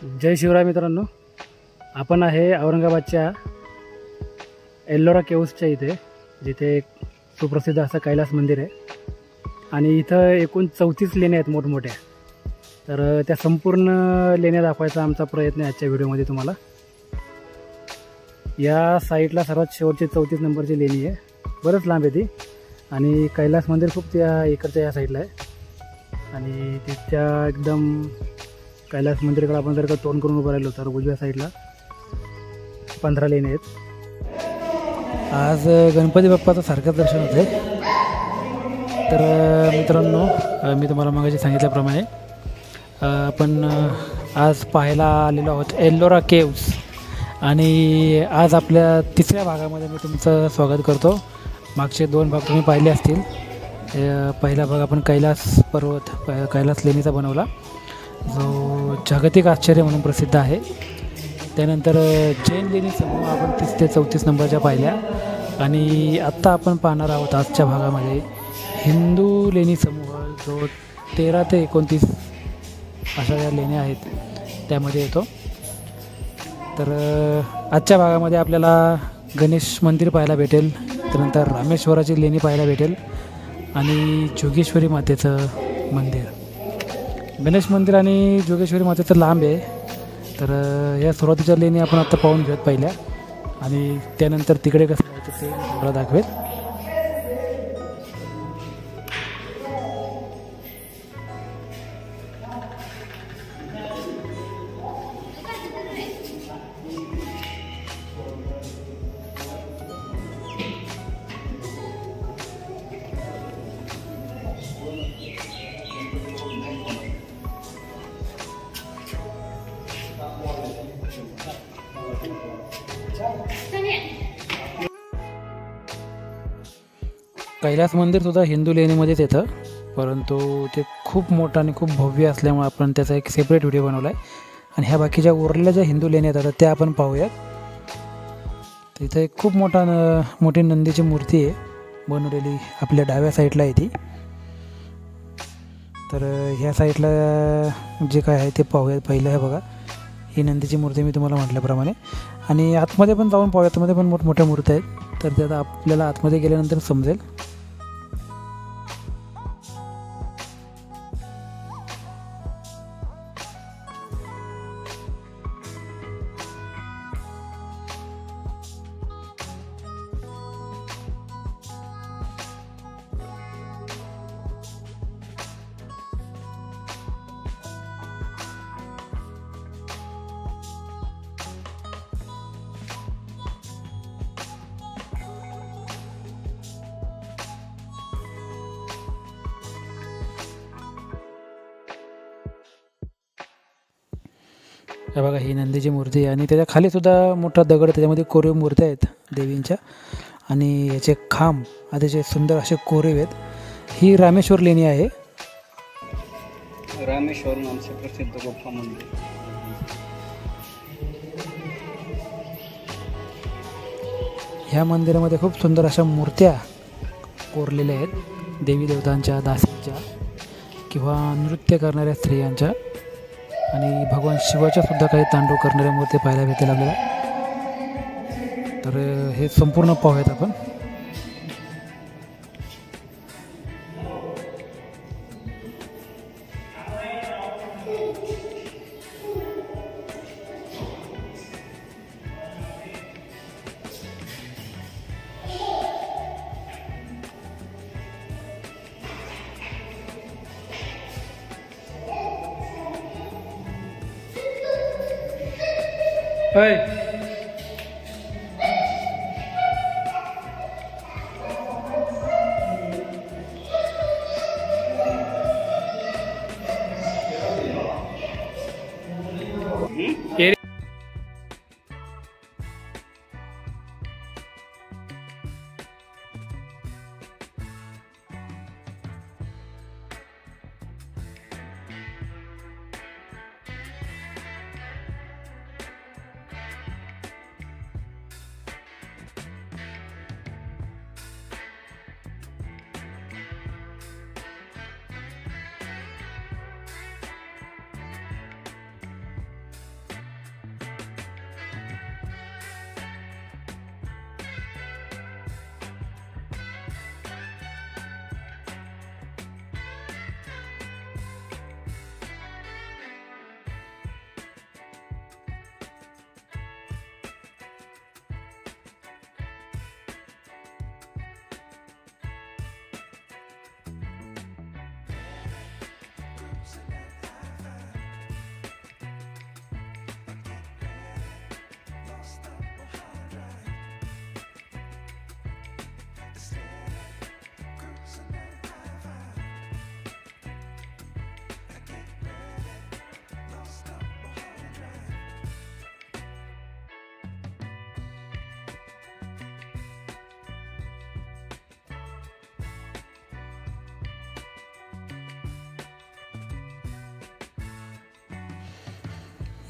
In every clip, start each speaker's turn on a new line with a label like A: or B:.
A: जय शिवराय मित्रांनो, आपण आहे औरंगाबादच्या एल्लोरा केव्सच्या इथे, जिथे एक सुप्रसिद्ध असं कैलास मंदिर आहे आणि इथं एकूण 34 लेण्या आहेत मोठमोठ्या. तर त्या संपूर्ण लेण्या दाखवायचा आमचा प्रयत्न आहे आजच्या व्हिडिओमध्ये तुम्हाला. या साईडला सर्वात शेवटची 34 नंबरची लेणी आहे, बरंच लांब आहे ती. आणि कैलास मंदिर खूप त्या इकडच्या या साईडला आहे आणि तिच्या एकदम कैलास मंदिराकडे आपण जर का तोंड करून उभं राहिलो तर उजव्या साईडला 15 लेण्या आहेत. आज गणपती बाप्पाचं सारखं दर्शन होतं आहे. तर मित्रांनो, मी तुम्हाला मगाशी सांगितल्याप्रमाणे आपण आज पाहायला आलेलो आहोत एल्लोरा केव्स. आणि आज आपल्या तिसऱ्या भागामध्ये मी तुमचं स्वागत करतो. मागचे 2 भाग तुम्ही पाहिले असतील. पहिला भाग आपण कैलास पर्वत कैलास लेणीचा बनवला, जो जागतिक आश्चर्य म्हणून प्रसिद्ध आहे. त्यानंतर जैन लेणी समूह आपण 30 ते 34 नंबरच्या पाहिल्या. आणि आत्ता आपण पाहणार आहोत आजच्या भागामध्ये हिंदू लेणी समूह, जो 13 ते 29 अशा या लेण्या आहेत त्यामध्ये येतो. तर आजच्या भागामध्ये आपल्याला गणेश मंदिर पाहायला भेटेल, त्यानंतर रामेश्वराची लेणी पाहायला भेटेल आणि जोगेश्वरी मातेचं मंदिर. गणेश मंदिर आणि जोगेश्वरी मातेचं लांब आहे. तर या सुरुवातीच्या लेणी आपण आत्ता पाहून घेत पहिल्या, आणि त्यानंतर तिकडे कसं जायचं ते मला दाखवेल. कैलास मंदिरसुद्धा हिंदू लेणीमध्येच येतं, परंतु ते खूप मोठं आणि खूप भव्य असल्यामुळे आपण त्याचा एक सेपरेट व्हिडिओ बनवला आहे. आणि ह्या बाकीच्या उरलेल्या ज्या हिंदू लेण्या येतात त्या आपण पाहूयात. तिथं एक खूप मोठी नंदीची मूर्ती आहे बनवलेली, आपल्या डाव्या साईडला आहे ती. तर ह्या साईडला जे काय आहे ते पाहूयात. पहिलं आहे बघा, ही नंदीची मूर्ती मी तुम्हाला म्हटल्याप्रमाणे. आणि आतमध्ये पण जाऊन पाहूया, आतमध्ये पण मोठमोठ्या मूर्त्या आहेत. तर त्यात आपल्याला आतमध्ये गेल्यानंतर समजेल. हे बघा, ही नंदीची मूर्ती आहे आणि त्याच्या खाली सुद्धा मोठा दगड, त्याच्यामध्ये कोरीव मूर्त्या आहेत देवींच्या. आणि याचे खांब अतिशय सुंदर असे कोरीव आहेत. ही रामेश्वर लेणी आहे.
B: रामेश्वर नामचे प्रसिद्ध गुफा मंदिर.
A: ह्या मंदिरामध्ये खूप सुंदर अशा मूर्त्या कोरलेल्या आहेत, देवी देवतांच्या, दासींच्या किंवा नृत्य करणाऱ्या स्त्रियांच्या. आणि भगवान शिवाच्या सुद्धा काही तांडव करणाऱ्या मूर्ती पाहायला भेटेल आपल्याला. तर हे संपूर्ण पाहूयात आपण.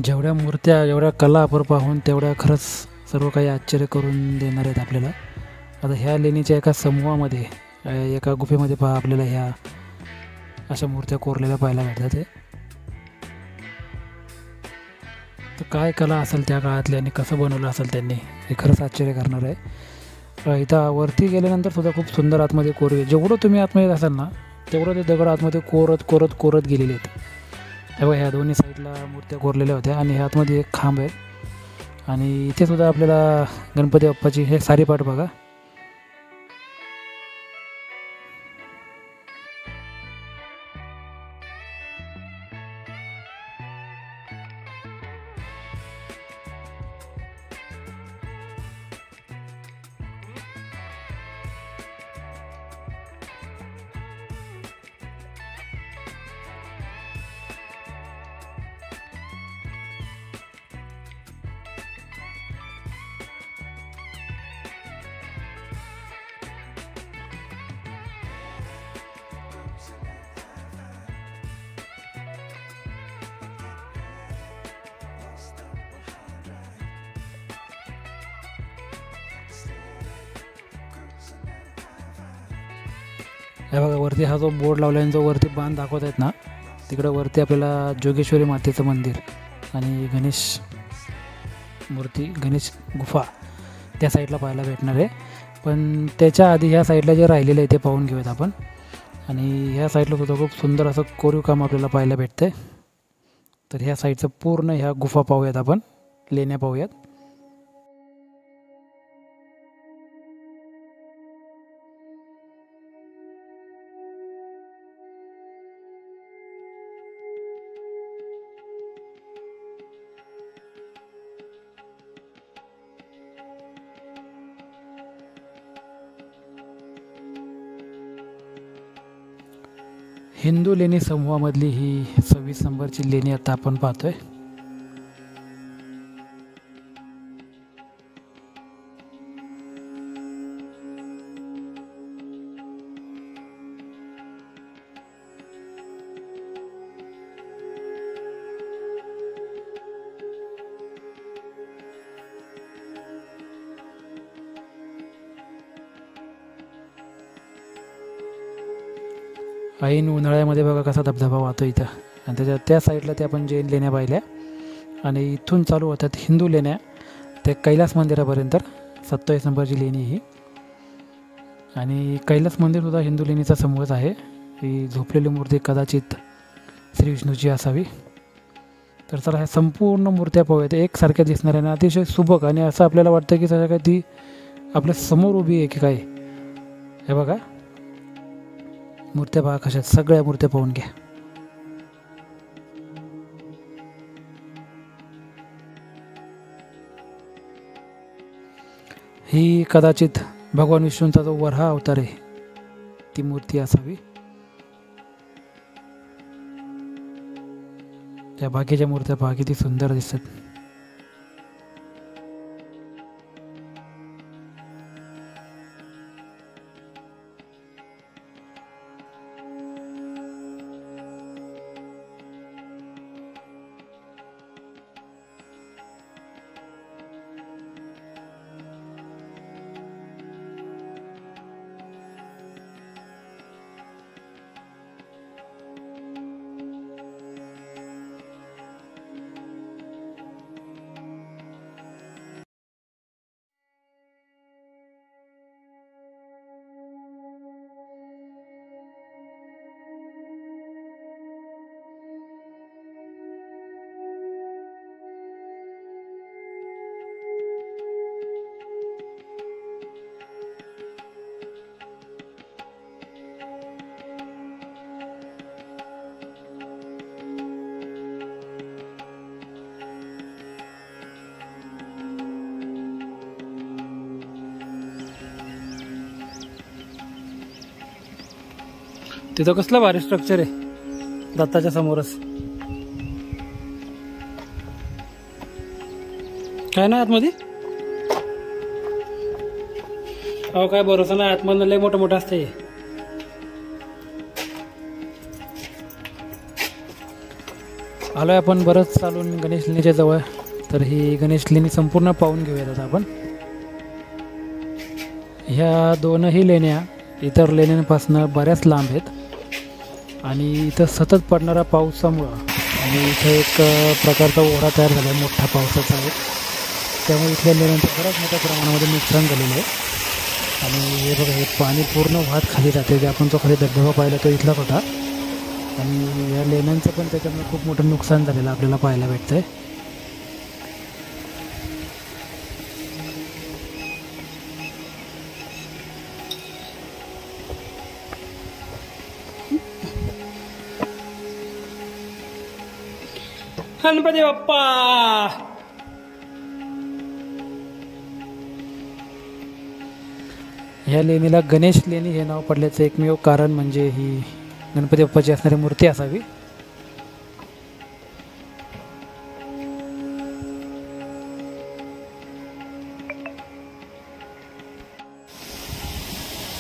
A: जेवढ्या मूर्त्या एवढ्या कला आपण पाहून तेवढ्या खरंच सर्व काही आश्चर्य करून देणार आहेत आपल्याला. आता ह्या लेणीच्या एका समूहामध्ये एका गुफेमध्ये पहा आपल्याला ह्या अशा मूर्त्या कोरलेल्या पाहायला भेटतात. तर काय कला असेल त्या काळातली आणि कसं बनवलं असेल त्यांनी हे खरंच आश्चर्य करणार आहे. इथं वरती गेल्यानंतर सुद्धा खूप सुंदर आतमध्ये कोरीव, जेवढं तुम्ही आतमध्ये असाल ना तेवढं ते दगड आतमध्ये कोरत गेलेले आहेत. तेव्हा ह्या दोन्ही साईडला मूर्त्या कोरलेल्या होत्या आणि ह्यातमध्ये एक खांब आहे. आणि इथे सुद्धा आपल्याला गणपती बाप्पाची हे सारीपाट बघा. हे बघा वरती हा जो बोर्ड लावला आहे जो वरती बांध दाखवत आहेत ना तिकडं वरती आपल्याला जोगेश्वरी मातेचं मंदिर आणि गणेश मूर्ती, गणेश गुफा त्या साईडला पाहायला भेटणार आहे. पण त्याच्या आधी ह्या साईडला जे राहिलेलं आहे ते पाहून घेऊयात आपण. आणि ह्या साईडला सुद्धा खूप सुंदर असं कोरीव काम आपल्याला पाहायला भेटतं. तर ह्या साईडचं पूर्ण ह्या गुफा पाहूयात आपण, लेण्या पाहूयात. हिंदू लेणी समूहामधली ही 26 नंबरची लेणी आता आपण पाहतोय. ऐन उन्हाळ्यामध्ये बघा कसा धबधबा वाहतो इथं. आणि त्याच्या त्या साईडला ते आपण जैन लेण्या पाहिल्या आणि इथून चालू होतात हिंदू लेण्या ते कैलास मंदिरापर्यंत. 27 नंबरची लेणी ही. आणि कैलास मंदिरसुद्धा हिंदू लेणीचा समूहच आहे. ही झोपलेली मूर्ती कदाचित श्री विष्णूची असावी. तर चला ह्या संपूर्ण मूर्त्या पाहूयात. एकसारख्या दिसणाऱ्या आणि अतिशय सुबक आणि असं आपल्याला वाटतं की सगळ्या काय ती आपल्या समोर उभी आहे की काय. हे बघा मूर्त्या पहा कशा, सगळ्या मूर्त्या पाहून घ्या. ही कदाचित भगवान विष्णूंचा जो वराह अवतार आहे ती मूर्ती असावी. त्या बाकीच्या मूर्त्या पहा किती सुंदर दिसतात. तिथं कसलं भारी स्ट्रक्चर आहे दत्ताच्या समोरच. काय ना आतमध्ये अहो काय भरोसा नाही, आतमधनं लय मोठं मोठं असते. आलो आहे आपण बरंच चालून गणेश लेणीच्या जवळ. तर ही गणेश लेणी संपूर्ण पाहून घेऊयात आता आपण. ह्या दोनही लेण्या इतर लेण्यांपासून बऱ्याच लांब आहेत आणि इथं सतत पडणारा पावसामुळं आणि इथं एक प्रकारचा ओढा तयार झाला आहे मोठ्या पावसाचा आहे. त्यामुळे इथल्या लेण्यांचं बऱ्याच मोठ्या प्रमाणामध्ये नुकसान झालेलं आहे. आणि हे बघा, हे पाणी पूर्ण वाहत खाली जाते. जे आपण जो खाली धबधबा पाहिला तो इथलाच होता. आणि या लेण्यांचं पण त्याच्यामुळे खूप मोठं नुकसान झालेलं आपल्याला पाहायला भेटतं आहे. गणपती बाप्पा. ह्या लेणीला गणेश लेणी हे नाव पडल्याचं एकमेव कारण म्हणजे ही गणपती बाप्पाची असणारी मूर्ती असावी.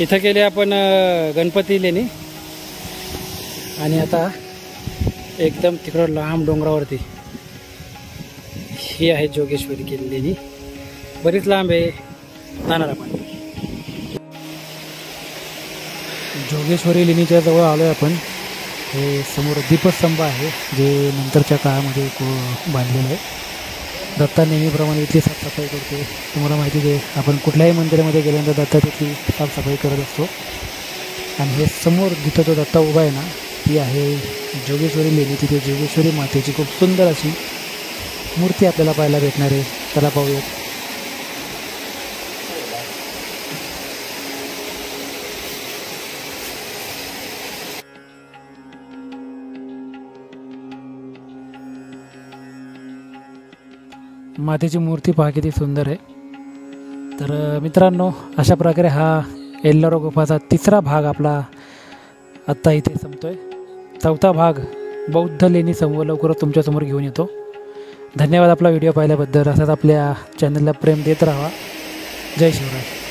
A: इथं गेले आपण गणपती लेणी आणि आता एकदम तिकडं लांब डोंगरावरती ही आहे जोगेश्वरी केलेली लेणी. बरीच लांब आहे, जाणार आपण. जोगेश्वरी लेणीच्या जवळ आलो आहे आपण. हे समोर दीपस्तंभ आहे जे नंतरच्या काळामध्ये बांधलेलं आहे. दत्ता नेहमीप्रमाणे इथली साफसफाई करते. तुम्हाला माहितीच आहे, आपण कुठल्याही मंदिरामध्ये गेल्यानंतर दत्ता तिथली साफसफाई करत असतो. आणि हे समोर जिथं तो दत्ता उभा आहे ना, ती आहे जोगेश्वरी लेणी. तिथे जोगेश्वरी मातेची खूप सुंदर अशी मूर्ती आपल्याला पाहायला भेटणार आहे. त्याला पाहूयात. मातेची मूर्ती पहा किती सुंदर आहे. तर मित्रांनो, अशा प्रकारे हा एल्लोरा गुफाचा तिसरा भाग आपला आत्ता इथे संपतोय. चौथा भाग बौद्ध लेणी समूह लवकरच तुमच्यासमोर घेऊन येतो. धन्यवाद आपला व्हिडिओ पाहिल्याबद्दल. असाच आपल्या चॅनलला प्रेम देत राहा. जय शिवराय.